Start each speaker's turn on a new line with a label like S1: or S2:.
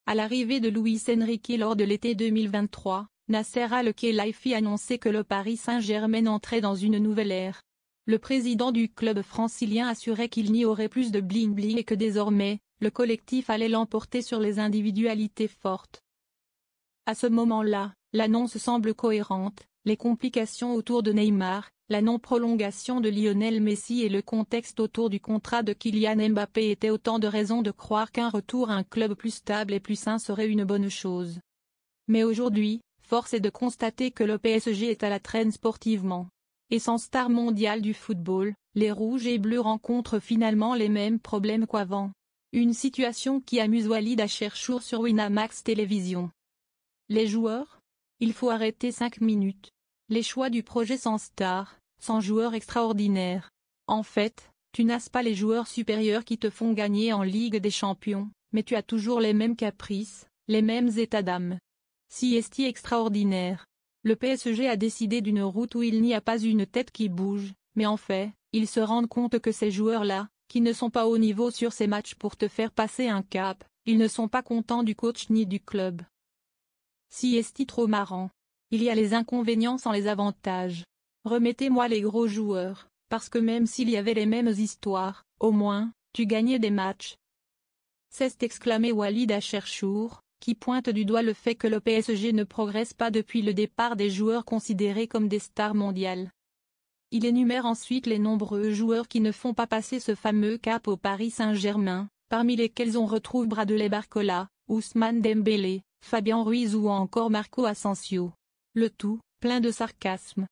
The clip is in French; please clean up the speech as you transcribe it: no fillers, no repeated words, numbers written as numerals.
S1: À l'arrivée de Luis Enrique lors de l'été 2023, Nasser Al-Khelaifi annonçait que le Paris Saint-Germain entrait dans une nouvelle ère. Le président du club francilien assurait qu'il n'y aurait plus de bling-bling et que désormais, le collectif allait l'emporter sur les individualités fortes. À ce moment-là, l'annonce semble cohérente, les complications autour de Neymar, la non-prolongation de Lionel Messi et le contexte autour du contrat de Kylian Mbappé étaient autant de raisons de croire qu'un retour à un club plus stable et plus sain serait une bonne chose. Mais aujourd'hui, force est de constater que le PSG est à la traîne sportivement. Et sans star mondiale du football, les rouges et bleus rencontrent finalement les mêmes problèmes qu'avant. Une situation qui amuse Walid Acharchour sur Winamax Télévision. Les joueurs ? Il faut arrêter 5 minutes. Les choix du projet sans star, sans joueurs extraordinaires. En fait, tu n'as pas les joueurs supérieurs qui te font gagner en Ligue des Champions, mais tu as toujours les mêmes caprices, les mêmes états d'âme. Si est extraordinaire. Le PSG a décidé d'une route où il n'y a pas une tête qui bouge, mais en fait, ils se rendent compte que ces joueurs-là, qui ne sont pas au niveau sur ces matchs pour te faire passer un cap, ils ne sont pas contents du coach ni du club. Si est trop marrant. Il y a les inconvénients sans les avantages. Remettez-moi les gros joueurs, parce que même s'il y avait les mêmes histoires, au moins, tu gagnais des matchs. C'est exclamé Walid Acharchour, qui pointe du doigt le fait que le PSG ne progresse pas depuis le départ des joueurs considérés comme des stars mondiales. Il énumère ensuite les nombreux joueurs qui ne font pas passer ce fameux cap au Paris Saint-Germain, parmi lesquels on retrouve Bradley Barcola, Ousmane Dembélé, Fabien Ruiz ou encore Marco Asensio. Le tout, plein de sarcasme.